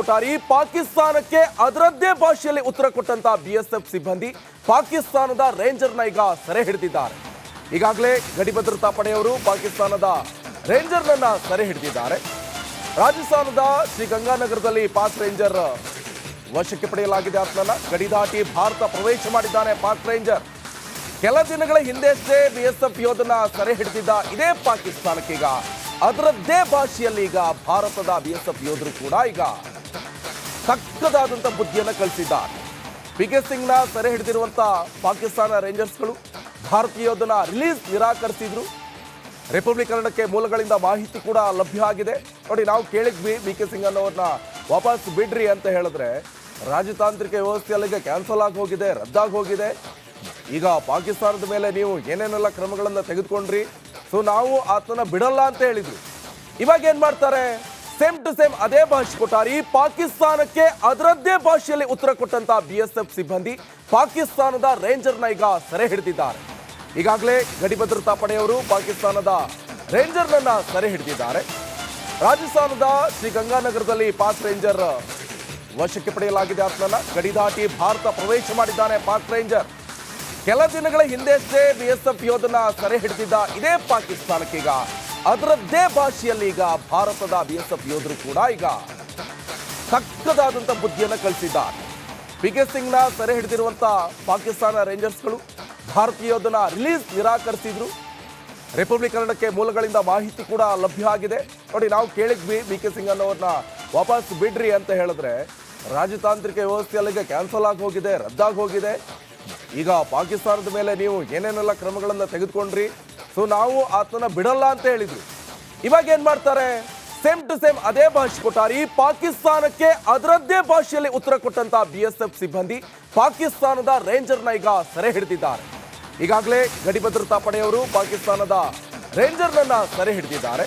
ಕೊಟ್ಟಾರಿ ಪಾಕಿಸ್ತಾನಕ್ಕೆ ಅದರದ್ದೇ ಭಾಷೆಯಲ್ಲಿ ಉತ್ತರ ಕೊಟ್ಟಂತ ಬಿಎಸ್ಎಫ್ ಸಿಬ್ಬಂದಿ ಪಾಕಿಸ್ತಾನದ ರೇಂಜರ್ನ ಈಗ ಸೆರೆ ಹಿಡಿದಿದ್ದಾರೆ. ಈಗಾಗಲೇ ಗಡಿ ಭದ್ರತಾ ಪಡೆಯವರು ಪಾಕಿಸ್ತಾನದ ರೇಂಜರ್ನನ್ನ ಸೆರೆ ಹಿಡಿದಿದ್ದಾರೆ. ರಾಜಸ್ಥಾನದ ಶ್ರೀಗಂಗಾನಗರದಲ್ಲಿ ಪಾಕ್ ರೇಂಜರ್ ವಶಕ್ಕೆ ಪಡೆಯಲಾಗಿದೆ. ಆತನನ್ನ ಗಡಿ ದಾಟಿ ಭಾರತ ಪ್ರವೇಶ ಮಾಡಿದ್ದಾನೆ ಪಾಕ್ ರೇಂಜರ್. ಕೆಲ ದಿನಗಳ ಹಿಂದೆಷ್ಟೇ ಬಿಎಸ್ಎಫ್ ಯೋಧನ ಸೆರೆ ಹಿಡಿದಿದ್ದ ಇದೇ ಪಾಕಿಸ್ತಾನಕ್ಕೀಗ ಅದರದ್ದೇ ಭಾಷೆಯಲ್ಲಿ ಈಗ ಭಾರತದ ಬಿಎಸ್ಎಫ್ ಯೋಧರು ಕೂಡ ಈಗ ಸಕ್ಕದಾದಂಥ ಬುದ್ಧಿಯನ್ನು ಕಳಿಸಿದ್ದಾರೆ. ಪಿಕೆ ಸಿಂಗ್ನ ಸೆರೆ ಹಿಡಿದಿರುವಂಥ ಪಾಕಿಸ್ತಾನ ರೇಂಜರ್ಸ್ಗಳು ಭಾರತೀಯ ಯೋಧನ ರಿಲೀಸ್ ನಿರಾಕರಿಸಿದ್ರು. ರಿಪಬ್ಲಿಕನ್ನಕ್ಕೆ ಮೂಲಗಳಿಂದ ಮಾಹಿತಿ ಕೂಡ ಲಭ್ಯ ಆಗಿದೆ. ನೋಡಿ, ನಾವು ಕೇಳಿದ್ವಿ ಬಿಕೆ ಸಿಂಗ್ ಅನ್ನೋರನ್ನ ವಾಪಸ್ ಬಿಡ್ರಿ ಅಂತ ಹೇಳಿದ್ರೆ ರಾಜತಾಂತ್ರಿಕ ವ್ಯವಸ್ಥೆಯಲ್ಲಿಗೆ ಕ್ಯಾನ್ಸಲ್ ಆಗಿ ಹೋಗಿದೆ, ರದ್ದಾಗಿ ಹೋಗಿದೆ. ಈಗ ಪಾಕಿಸ್ತಾನದ ಮೇಲೆ ನೀವು ಏನೇನೆಲ್ಲ ಕ್ರಮಗಳನ್ನು ತೆಗೆದುಕೊಂಡ್ರಿ, ಸೊ ನಾವು ಆತನ ಬಿಡಲ್ಲ ಅಂತ ಹೇಳಿದ್ರು. ಇವಾಗ ಏನ್ ಮಾಡ್ತಾರೆ, ಸೇಮ್ ಟು ಸೇಮ್ ಅದೇ ಭಾಷೆ ಕೊಟ್ಟಾರಿ ಪಾಕಿಸ್ತಾನಕ್ಕೆ ಅದರದ್ದೇ ಭಾಷೆಯಲ್ಲಿ ಉತ್ತರ ಕೊಟ್ಟಂತ ಬಿಎಸ್ಎಫ್ ಸಿಬ್ಬಂದಿ ಪಾಕಿಸ್ತಾನದ ರೇಂಜರ್ನ ಈಗ ಸೆರೆ ಹಿಡಿದಿದ್ದಾರೆ. ಈಗಾಗಲೇ ಗಡಿ ಭದ್ರತಾ ಪಡೆಯವರು ಪಾಕಿಸ್ತಾನದ ರೇಂಜರ್ನನ್ನ ಸೆರೆ ಹಿಡಿದಿದ್ದಾರೆ. ರಾಜಸ್ಥಾನದ ಶ್ರೀಗಂಗಾನಗರದಲ್ಲಿ ಪಾಕ್ ರೇಂಜರ್ ವಶಕ್ಕೆ ಪಡೆಯಲಾಗಿದೆ. ಆತನನ್ನ ಗಡಿ ದಾಟಿ ಭಾರತ ಪ್ರವೇಶ ಮಾಡಿದ್ದಾನೆ ಪಾಕ್ ರೇಂಜರ್. ಕೆಲ ದಿನಗಳ ಹಿಂದೆಷ್ಟೇ ಬಿಎಸ್ಎಫ್ ಯೋಧನ ಸೆರೆ ಹಿಡಿದಿದ್ದ ಇದೇ ಪಾಕಿಸ್ತಾನಕ್ಕೀಗ ಅದರದ್ದೇ ಭಾಷೆಯಲ್ಲಿ ಈಗ ಭಾರತದ ಬಿಎಸ್ಎಫ್ ಯೋಧರು ಕೂಡ ಈಗ ಸಕ್ಕದಾದಂಥ ಬುದ್ಧಿಯನ್ನು ಕಳಿಸಿದ್ದಾರೆ. ಪಿಕೆ ಸಿಂಗ್ನ ಸೆರೆ ಹಿಡಿದಿರುವಂಥ ಪಾಕಿಸ್ತಾನ ರೇಂಜರ್ಸ್ಗಳು ಭಾರತೀಯ ಯೋಧನ ರಿಲೀಸ್ ನಿರಾಕರಿಸಿದ್ರು. ರಿಪಬ್ಲಿಕನ್ನಕ್ಕೆ ಮೂಲಗಳಿಂದ ಮಾಹಿತಿ ಕೂಡ ಲಭ್ಯ ಆಗಿದೆ. ನೋಡಿ, ನಾವು ಕೇಳಿದ್ವಿ ಬಿಕೆ ಸಿಂಗ್ ಅನ್ನೋರನ್ನ ವಾಪಸ್ ಬಿಡ್ರಿ ಅಂತ ಹೇಳಿದ್ರೆ ರಾಜತಾಂತ್ರಿಕ ವ್ಯವಸ್ಥೆಯಲ್ಲಿಗೆ ಕ್ಯಾನ್ಸಲ್ ಆಗಿ ಹೋಗಿದೆ, ರದ್ದಾಗಿ ಹೋಗಿದೆ. ಈಗ ಪಾಕಿಸ್ತಾನದ ಮೇಲೆ ನೀವು ಏನೇನೆಲ್ಲ ಕ್ರಮಗಳನ್ನು ತೆಗೆದುಕೊಂಡ್ರಿ, ಸೊ ನಾವು ಆತನ ಬಿಡಲ್ಲ ಅಂತ ಹೇಳಿದ್ರು. ಇವಾಗ ಏನ್ ಮಾಡ್ತಾರೆ, ಸೇಮ್ ಟು ಸೇಮ್ ಅದೇ ಭಾಷೆ ಕೊಟ್ಟಾರಿ ಪಾಕಿಸ್ತಾನಕ್ಕೆ ಅದರದ್ದೇ ಭಾಷೆಯಲ್ಲಿ ಉತ್ತರ ಕೊಟ್ಟಂತ ಬಿಎಸ್ಎಫ್ ಸಿಬ್ಬಂದಿ ಪಾಕಿಸ್ತಾನದ ರೇಂಜರ್ನ ಈಗ ಸೆರೆ ಹಿಡಿದಿದ್ದಾರೆ. ಈಗಾಗಲೇ ಗಡಿ ಭದ್ರತಾ ಪಡೆಯವರು ಪಾಕಿಸ್ತಾನದ ರೇಂಜರ್ನನ್ನ ಸೆರೆ ಹಿಡಿದಿದ್ದಾರೆ.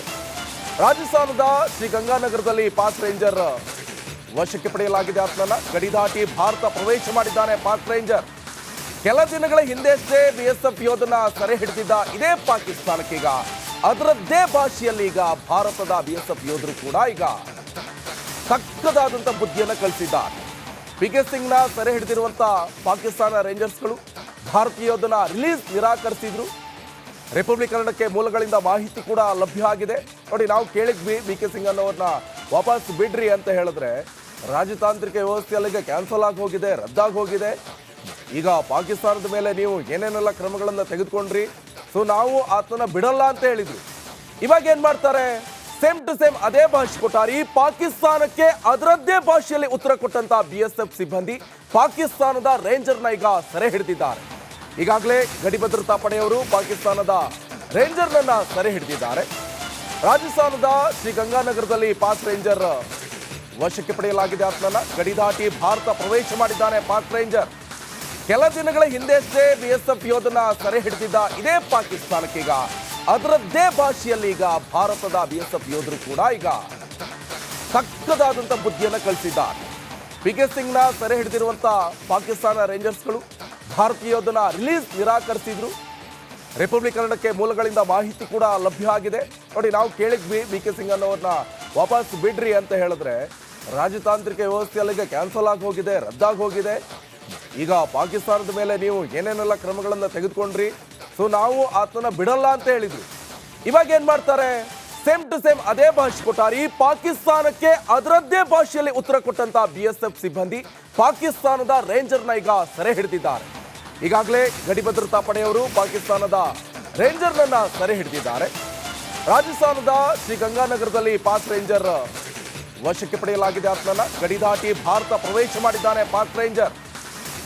ರಾಜಸ್ಥಾನದ ಶ್ರೀಗಂಗಾನಗರದಲ್ಲಿ ಪಾಕ್ ರೇಂಜರ್ ವಶಕ್ಕೆ ಪಡೆಯಲಾಗಿದೆ. ಆತನನ್ನ ಗಡಿ ದಾಟಿ ಭಾರತ ಪ್ರವೇಶ ಮಾಡಿದ್ದಾನೆ ಪಾಕ್ ರೇಂಜರ್. ಕೆಲ ದಿನಗಳ ಹಿಂದೆಷ್ಟೇ ಬಿಎಸ್ಎಫ್ ಯೋಧನ ಸೆರೆ ಹಿಡಿದಿದ್ದ ಇದೇ ಪಾಕಿಸ್ತಾನಕ್ಕೀಗ ಅದರದ್ದೇ ಭಾಷೆಯಲ್ಲಿ ಈಗ ಭಾರತದ ಬಿಎಸ್ಎಫ್ ಯೋಧರು ಕೂಡ ಈಗ ಸಕ್ಕದಾದಂಥ ಬುದ್ಧಿಯನ್ನು ಕಳಿಸಿದ್ದಾರೆ. ಪಿಕೆ ಸಿಂಗ್ನ ಸೆರೆ ಹಿಡಿದಿರುವಂಥ ಪಾಕಿಸ್ತಾನ ರೇಂಜರ್ಸ್ಗಳು ಭಾರತೀಯ ಯೋಧನ ರಿಲೀಸ್ ನಿರಾಕರಿಸಿದ್ರು. ರಿಪಬ್ಲಿಕನ್ನಕ್ಕೆ ಮೂಲಗಳಿಂದ ಮಾಹಿತಿ ಕೂಡ ಲಭ್ಯ ಆಗಿದೆ. ನೋಡಿ, ನಾವು ಕೇಳಿದ್ವಿ ಬಿಕೆ ಸಿಂಗ್ ಅನ್ನೋರನ್ನ ವಾಪಸ್ ಬಿಡ್ರಿ ಅಂತ ಹೇಳಿದ್ರೆ ರಾಜತಾಂತ್ರಿಕ ವ್ಯವಸ್ಥೆಯಲ್ಲಿಗೆ ಕ್ಯಾನ್ಸಲ್ ಆಗಿ ಹೋಗಿದೆ, ರದ್ದಾಗಿ ಹೋಗಿದೆ. ಈಗ ಪಾಕಿಸ್ತಾನದ ಮೇಲೆ ನೀವು ಏನೇನೆಲ್ಲ ಕ್ರಮಗಳನ್ನು ತೆಗೆದುಕೊಂಡ್ರಿ, ಸೊ ನಾವು ಆತನ ಬಿಡಲ್ಲ ಅಂತ ಹೇಳಿದ್ರು. ಇವಾಗ ಏನ್ ಮಾಡ್ತಾರೆ, ಸೇಮ್ ಟು ಸೇಮ್ ಅದೇ ಭಾಷೆ ಕೊಟ್ಟಾರಿ ಪಾಕಿಸ್ತಾನಕ್ಕೆ ಅದರದ್ದೇ ಭಾಷೆಯಲ್ಲಿ ಉತ್ತರ ಕೊಟ್ಟಂತ ಬಿಎಸ್ಎಫ್ ಸಿಬ್ಬಂದಿ ಪಾಕಿಸ್ತಾನದ ರೇಂಜರ್ನ ಈಗ ಸೆರೆ ಹಿಡಿದಿದ್ದಾರೆ. ಈಗಾಗಲೇ ಗಡಿ ಭದ್ರತಾ ಪಡೆಯವರು ಪಾಕಿಸ್ತಾನದ ರೇಂಜರ್ನನ್ನ ಸೆರೆ ಹಿಡಿದಿದ್ದಾರೆ. ರಾಜಸ್ಥಾನದ ಶ್ರೀಗಂಗಾನಗರದಲ್ಲಿ ಪಾಕ್ ರೇಂಜರ್ ವಶಕ್ಕೆ ಪಡೆಯಲಾಗಿದೆ. ಆತನನ್ನ ಗಡಿ ದಾಟಿ ಭಾರತ ಪ್ರವೇಶ ಮಾಡಿದ್ದಾನೆ ಪಾಕ್ ರೇಂಜರ್. ಕೆಲ ದಿನಗಳ ಹಿಂದೆಷ್ಟೇ ಬಿಎಸ್ಎಫ್ ಯೋಧನ ಸೆರೆ ಹಿಡಿದಿದ್ದ ಇದೇ ಪಾಕಿಸ್ತಾನಕ್ಕೀಗ ಅದರದ್ದೇ ಭಾಷೆಯಲ್ಲಿ ಈಗ ಭಾರತದ ಬಿಎಸ್ಎಫ್ ಯೋಧರು ಕೂಡ ಈಗ ಸಕ್ಕದಾದಂಥ ಬುದ್ಧಿಯನ್ನು ಕಳಿಸಿದ್ದಾರೆ. ಪಿಕೆ ಸಿಂಗ್ನ ಸೆರೆ ಹಿಡಿದಿರುವಂಥ ಪಾಕಿಸ್ತಾನ ರೇಂಜರ್ಸ್ಗಳು ಭಾರತೀಯ ಯೋಧನ ರಿಲೀಸ್ ನಿರಾಕರಿಸಿದ್ರು. ರಿಪಬ್ಲಿಕನ್ನಕ್ಕೆ ಮೂಲಗಳಿಂದ ಮಾಹಿತಿ ಕೂಡ ಲಭ್ಯ ಆಗಿದೆ. ನೋಡಿ, ನಾವು ಕೇಳಿದ್ವಿ ಬಿಕೆ ಸಿಂಗ್ ಅನ್ನೋರನ್ನ ವಾಪಸ್ ಬಿಡ್ರಿ ಅಂತ ಹೇಳಿದ್ರೆ ರಾಜತಾಂತ್ರಿಕ ವ್ಯವಸ್ಥೆಯಲ್ಲಿಗೆ ಕ್ಯಾನ್ಸಲ್ ಆಗಿ ಹೋಗಿದೆ, ರದ್ದಾಗಿ ಹೋಗಿದೆ. ಈಗ ಪಾಕಿಸ್ತಾನದ ಮೇಲೆ ನೀವು ಏನೇನೆಲ್ಲ ಕ್ರಮಗಳನ್ನು ತೆಗೆದುಕೊಂಡ್ರಿ, ಸೊ ನಾವು ಆತನ ಬಿಡಲ್ಲ ಅಂತ ಹೇಳಿದ್ರು. ಇವಾಗ ಏನ್ ಮಾಡ್ತಾರೆ, ಸೇಮ್ ಟು ಸೇಮ್ ಅದೇ ಭಾಷೆ ಕೊಟ್ಟಾರಿ ಪಾಕಿಸ್ತಾನಕ್ಕೆ ಅದರದ್ದೇ ಭಾಷೆಯಲ್ಲಿ ಉತ್ತರ ಕೊಟ್ಟಂತ ಬಿಎಸ್ಎಫ್ ಸಿಬ್ಬಂದಿ ಪಾಕಿಸ್ತಾನದ ರೇಂಜರ್ನ ಈಗ ಸೆರೆ ಹಿಡಿದಿದ್ದಾರೆ. ಈಗಾಗಲೇ ಗಡಿ ಭದ್ರತಾ ಪಡೆಯವರು ಪಾಕಿಸ್ತಾನದ ರೇಂಜರ್ನನ್ನ ಸೆರೆ ಹಿಡಿದಿದ್ದಾರೆ. ರಾಜಸ್ಥಾನದ ಶ್ರೀಗಂಗಾನಗರದಲ್ಲಿ ಪಾಕ್ ರೇಂಜರ್ ವಶಕ್ಕೆ ಪಡೆಯಲಾಗಿದೆ. ಆತನನ್ನ ಗಡಿ ದಾಟಿ ಭಾರತ ಪ್ರವೇಶ ಮಾಡಿದ್ದಾನೆ ಪಾಕ್ ರೇಂಜರ್.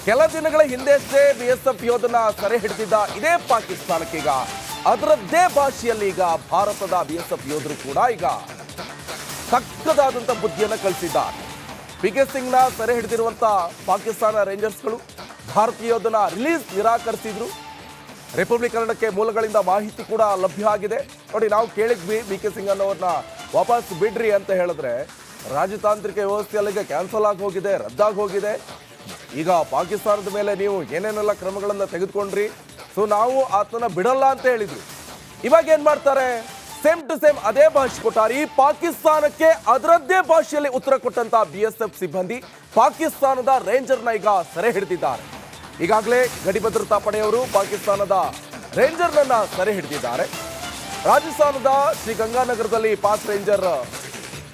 ಕೆಲ ದಿನಗಳ ಹಿಂದೆಷ್ಟೇ ಬಿಎಸ್ಎಫ್ ಯೋಧನ ಸೆರೆ ಹಿಡಿದಿದ್ದ ಇದೇ ಪಾಕಿಸ್ತಾನಕ್ಕೀಗ ಅದರದ್ದೇ ಭಾಷೆಯಲ್ಲಿ ಈಗ ಭಾರತದ ಬಿಎಸ್ಎಫ್ ಯೋಧರು ಕೂಡ ಈಗ ಸಕ್ಕದಾದಂಥ ಬುದ್ಧಿಯನ್ನು ಕಳಿಸಿದ್ದಾರೆ. ಪಿಕೆ ಸಿಂಗ್ನ ಸೆರೆ ಹಿಡಿದಿರುವಂಥ ಪಾಕಿಸ್ತಾನ ರೇಂಜರ್ಸ್ಗಳು ಭಾರತೀಯ ಯೋಧನ ರಿಲೀಸ್ ನಿರಾಕರಿಸಿದ್ರು. ರಿಪಬ್ಲಿಕನ್ನಕ್ಕೆ ಮೂಲಗಳಿಂದ ಮಾಹಿತಿ ಕೂಡ ಲಭ್ಯ ಆಗಿದೆ. ನೋಡಿ, ನಾವು ಕೇಳಿದ್ವಿ ಬಿಕೆ ಸಿಂಗ್ ಅನ್ನೋರನ್ನ ವಾಪಸ್ ಬಿಡ್ರಿ ಅಂತ ಹೇಳಿದ್ರೆ ರಾಜತಾಂತ್ರಿಕ ವ್ಯವಸ್ಥೆಯಲ್ಲಿಗೆ ಕ್ಯಾನ್ಸಲ್ ಆಗಿ ಹೋಗಿದೆ, ರದ್ದಾಗಿ ಹೋಗಿದೆ. ಈಗ ಪಾಕಿಸ್ತಾನದ ಮೇಲೆ ನೀವು ಏನೇನೆಲ್ಲ ಕ್ರಮಗಳನ್ನು ತೆಗೆದುಕೊಂಡ್ರಿ, ಸೊ ನಾವು ಆತನ ಬಿಡಲ್ಲ ಅಂತ ಹೇಳಿದ್ರು. ಇವಾಗ ಏನ್ ಮಾಡ್ತಾರೆ, ಸೇಮ್ ಟು ಸೇಮ್ ಅದೇ ಭಾಷೆ ಕೊಟ್ಟಾರೆ. ಈ ಪಾಕಿಸ್ತಾನಕ್ಕೆ ಅದರದ್ದೇ ಭಾಷೆಯಲ್ಲಿ ಉತ್ತರ ಕೊಟ್ಟಂತ BSF ಸಿಬ್ಬಂದಿ ಪಾಕಿಸ್ತಾನದ ರೇಂಜರ್ನ ಈಗ ಸೆರೆ ಹಿಡಿದಿದ್ದಾರೆ. ಈಗಾಗಲೇ ಗಡಿ ಭದ್ರತಾ ಪಡೆಯವರು ಪಾಕಿಸ್ತಾನದ ರೇಂಜರ್ನನ್ನ ಸೆರೆ ಹಿಡಿದಿದ್ದಾರೆ. ರಾಜಸ್ಥಾನದ ಶ್ರೀಗಂಗಾನಗರದಲ್ಲಿ ಪಾಕ್ ರೇಂಜರ್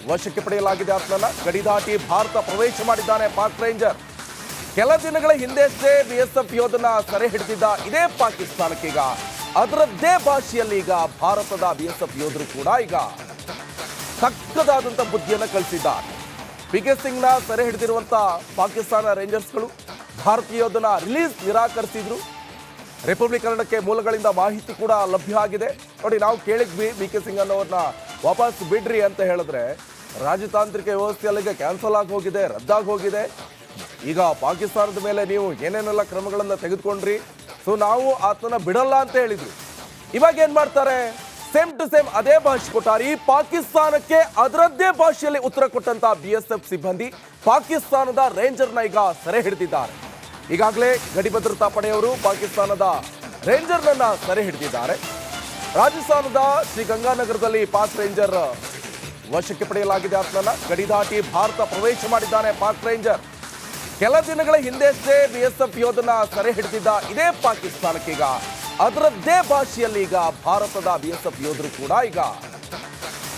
ವಶಕ್ಕೆ ಪಡೆಯಲಾಗಿದೆ. ಆತನನ್ನ ಗಡಿ ದಾಟಿ ಭಾರತ ಪ್ರವೇಶ ಮಾಡಿದ್ದಾನೆ ಪಾಕ್ ರೇಂಜರ್. ಕೆಲ ದಿನಗಳ ಹಿಂದೆಷ್ಟೇ BSF ಯೋಧನ ಸೆರೆ ಹಿಡಿದಿದ್ದ ಇದೇ ಪಾಕಿಸ್ತಾನಕ್ಕೀಗ ಅದರದ್ದೇ ಭಾಷೆಯಲ್ಲಿ ಈಗ ಭಾರತದ BSF ಯೋಧರು ಕೂಡ ಈಗ ಸಕ್ಕದಾದಂಥ ಬುದ್ಧಿಯನ್ನು ಕಳಿಸಿದ್ದಾರೆ. PK ಸಿಂಗ್ನ ಸೆರೆ ಹಿಡಿದಿರುವಂಥ ಪಾಕಿಸ್ತಾನ ರೇಂಜರ್ಸ್ಗಳು ಭಾರತೀಯ ಯೋಧನ ರಿಲೀಸ್ ನಿರಾಕರಿಸಿದ್ರು. ರಿಪಬ್ಲಿಕನ್ನಡಕ್ಕೆ ಮೂಲಗಳಿಂದ ಮಾಹಿತಿ ಕೂಡ ಲಭ್ಯ ಆಗಿದೆ. ನೋಡಿ, ನಾವು ಕೇಳಿದ್ವಿ PK ಸಿಂಗ್ ಅನ್ನೋರನ್ನ ವಾಪಸ್ ಬಿಡ್ರಿ ಅಂತ ಹೇಳಿದ್ರೆ ರಾಜತಾಂತ್ರಿಕ ವ್ಯವಸ್ಥೆಯಲ್ಲಿಗೆ ಕ್ಯಾನ್ಸಲ್ ಆಗಿ ಹೋಗಿದೆ, ರದ್ದಾಗಿ ಹೋಗಿದೆ. ಈಗ ಪಾಕಿಸ್ತಾನದ ಮೇಲೆ ನೀವು ಏನೇನೆಲ್ಲ ಕ್ರಮಗಳನ್ನು ತೆಗೆದುಕೊಂಡ್ರಿ, ಸೊ ನಾವು ಆತನ ಬಿಡಲ್ಲ ಅಂತ ಹೇಳಿದ್ರು. ಇವಾಗ ಏನ್ ಮಾಡ್ತಾರೆ, ಸೇಮ್ ಟು ಸೇಮ್ ಅದೇ ಭಾಷೆ ಕೊಟ್ಟಾರೆ. ಈ ಪಾಕಿಸ್ತಾನಕ್ಕೆ ಅದರದ್ದೇ ಭಾಷೆಯಲ್ಲಿ ಉತ್ತರ ಕೊಟ್ಟಂತ BSF ಸಿಬ್ಬಂದಿ ಪಾಕಿಸ್ತಾನದ ರೇಂಜರ್ನ ಈಗ ಸೆರೆ ಹಿಡಿದಿದ್ದಾರೆ. ಈಗಾಗಲೇ ಗಡಿ ಭದ್ರತಾ ಪಡೆಯವರು ಪಾಕಿಸ್ತಾನದ ರೇಂಜರ್ನನ್ನ ಸೆರೆ ಹಿಡಿದಿದ್ದಾರೆ. ರಾಜಸ್ಥಾನದ ಶ್ರೀಗಂಗಾನಗರದಲ್ಲಿ ಪಾಕ್ ರೇಂಜರ್ ವಶಕ್ಕೆ ಪಡೆಯಲಾಗಿದೆ. ಆತನನ್ನ ಗಡಿ ದಾಟಿ ಭಾರತ ಪ್ರವೇಶ ಮಾಡಿದ್ದಾನೆ ಪಾಕ್ ರೇಂಜರ್. ಕೆಲ ದಿನಗಳ ಹಿಂದೆಷ್ಟೇ BSF ಯೋಧನ ಸೆರೆ ಹಿಡಿದಿದ್ದ ಇದೇ ಪಾಕಿಸ್ತಾನಕ್ಕೀಗ ಅದರದ್ದೇ ಭಾಷೆಯಲ್ಲಿ ಈಗ ಭಾರತದ BSF ಯೋಧರು ಕೂಡ ಈಗ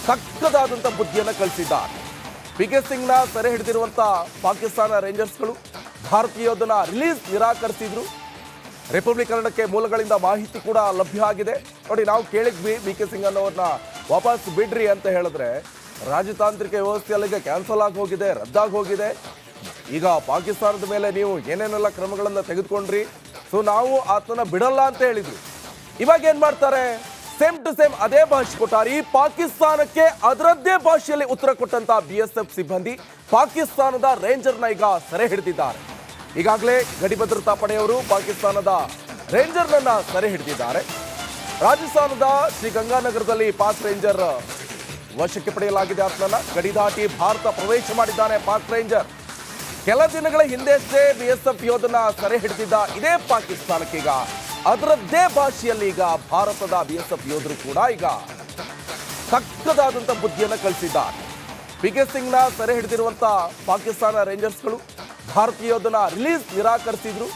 ಸಕ್ಕದಾದಂಥ ಬುದ್ಧಿಯನ್ನು ಕಳಿಸಿದ್ದಾರೆ. PK ಸಿಂಗ್ನ ಸೆರೆ ಹಿಡಿದಿರುವಂಥ ಪಾಕಿಸ್ತಾನ ರೇಂಜರ್ಸ್ಗಳು ಭಾರತೀಯ ಯೋಧನ ರಿಲೀಸ್ ನಿರಾಕರಿಸಿದ್ರು. ರಿಪಬ್ಲಿಕನ್ನಡಕ್ಕೆ ಮೂಲಗಳಿಂದ ಮಾಹಿತಿ ಕೂಡ ಲಭ್ಯ ಆಗಿದೆ. ನೋಡಿ, ನಾವು ಕೇಳಿದ್ವಿ PK ಸಿಂಗ್ ಅನ್ನೋರನ್ನ ವಾಪಸ್ ಬಿಡ್ರಿ ಅಂತ ಹೇಳಿದ್ರೆ ರಾಜತಾಂತ್ರಿಕ ವ್ಯವಸ್ಥೆಯಲ್ಲಿಗೆ ಕ್ಯಾನ್ಸಲ್ ಆಗಿ ಹೋಗಿದೆ, ರದ್ದಾಗಿ ಹೋಗಿದೆ. ಈಗ ಪಾಕಿಸ್ತಾನದ ಮೇಲೆ ನೀವು ಏನೇನೆಲ್ಲ ಕ್ರಮಗಳನ್ನು ತೆಗೆದುಕೊಂಡ್ರಿ, ಸೊ ನಾವು ಆತನ ಬಿಡಲ್ಲ ಅಂತ ಹೇಳಿದ್ರು. ಇವಾಗ ಏನ್ ಮಾಡ್ತಾರೆ, ಸೇಮ್ ಟು ಸೇಮ್ ಅದೇ ಭಾಷೆ ಕೊಟ್ಟಾರೆ. ಈ ಪಾಕಿಸ್ತಾನಕ್ಕೆ ಅದರದ್ದೇ ಭಾಷೆಯಲ್ಲಿ ಉತ್ತರ ಕೊಟ್ಟಂತ BSF ಸಿಬ್ಬಂದಿ ಪಾಕಿಸ್ತಾನದ ರೇಂಜರ್ನ ಈಗ ಸೆರೆ ಹಿಡಿದಿದ್ದಾರೆ. ಈಗಾಗಲೇ ಗಡಿ ಭದ್ರತಾ ಪಡೆಯವರು ಪಾಕಿಸ್ತಾನದ ರೇಂಜರ್ನನ್ನ ಸೆರೆ ಹಿಡಿದಿದ್ದಾರೆ. ರಾಜಸ್ಥಾನದ ಶ್ರೀಗಂಗಾನಗರದಲ್ಲಿ ಪಾಕ್ ರೇಂಜರ್ ವಶಕ್ಕೆ ಪಡೆಯಲಾಗಿದೆ. ಆತನನ್ನ ಗಡಿ ದಾಟಿ ಭಾರತ ಪ್ರವೇಶ ಮಾಡಿದ್ದಾನೆ ಪಾಕ್ ರೇಂಜರ್. ಕೆಲ ದಿನಗಳ ಹಿಂದೆಷ್ಟೇ BSF ಯೋಧನ ಸೆರೆ ಹಿಡಿದಿದ್ದ ಇದೇ ಪಾಕಿಸ್ತಾನಕ್ಕೀಗ ಅದರದ್ದೇ ಭಾಷೆಯಲ್ಲಿ ಈಗ ಭಾರತದ BSF ಯೋಧರು ಕೂಡ ಈಗ ಸಕ್ಕದಾದಂಥ ಬುದ್ಧಿಯನ್ನು ಕಳಿಸಿದ್ದಾರೆ. PK ಸಿಂಗ್ನ ಸೆರೆ ಹಿಡಿದಿರುವಂಥ ಪಾಕಿಸ್ತಾನ ರೇಂಜರ್ಸ್ಗಳು ಭಾರತೀಯ ಯೋಧನ ರಿಲೀಸ್ ನಿರಾಕರಿಸಿದ್ರು.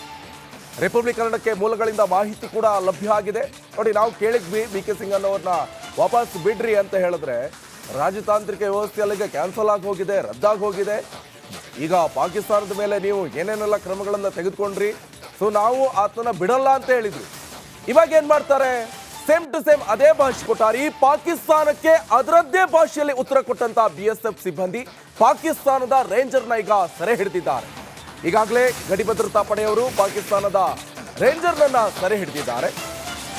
ರಿಪಬ್ಲಿಕನ್ನಡಕ್ಕೆ ಮೂಲಗಳಿಂದ ಮಾಹಿತಿ ಕೂಡ ಲಭ್ಯ ಆಗಿದೆ. ನೋಡಿ, ನಾವು ಕೇಳಿದ್ವಿ PK ಸಿಂಗ್ ಅನ್ನೋರನ್ನ ವಾಪಸ್ ಬಿಡ್ರಿ ಅಂತ ಹೇಳಿದ್ರೆ ರಾಜತಾಂತ್ರಿಕ ವ್ಯವಸ್ಥೆಯಲ್ಲಿಗೆ ಕ್ಯಾನ್ಸಲ್ ಆಗಿ ಹೋಗಿದೆ, ರದ್ದಾಗಿ ಹೋಗಿದೆ. ಈಗ ಪಾಕಿಸ್ತಾನದ ಮೇಲೆ ನೀವು ಏನೇನೆಲ್ಲ ಕ್ರಮಗಳನ್ನು ತೆಗೆದುಕೊಂಡ್ರಿ, ಸೊ ನಾವು ಆತನ ಬಿಡಲ್ಲ ಅಂತ ಹೇಳಿದ್ರು. ಇವಾಗ ಏನ್ ಮಾಡ್ತಾರೆ, ಸೇಮ್ ಟು ಸೇಮ್ ಅದೇ ಭಾಷೆ ಕೊಟ್ಟಾರೆ. ಈ ಪಾಕಿಸ್ತಾನಕ್ಕೆ ಅದರದ್ದೇ ಭಾಷೆಯಲ್ಲಿ ಉತ್ತರ ಕೊಟ್ಟಂತ BSF ಸಿಬ್ಬಂದಿ ಪಾಕಿಸ್ತಾನದ ರೇಂಜರ್ನ ಈಗ ಸೆರೆ ಹಿಡಿದಿದ್ದಾರೆ. ಈಗಾಗಲೇ ಗಡಿ ಭದ್ರತಾ ಪಡೆಯವರು ಪಾಕಿಸ್ತಾನದ ರೇಂಜರ್ನನ್ನ ಸೆರೆ ಹಿಡಿದಿದ್ದಾರೆ.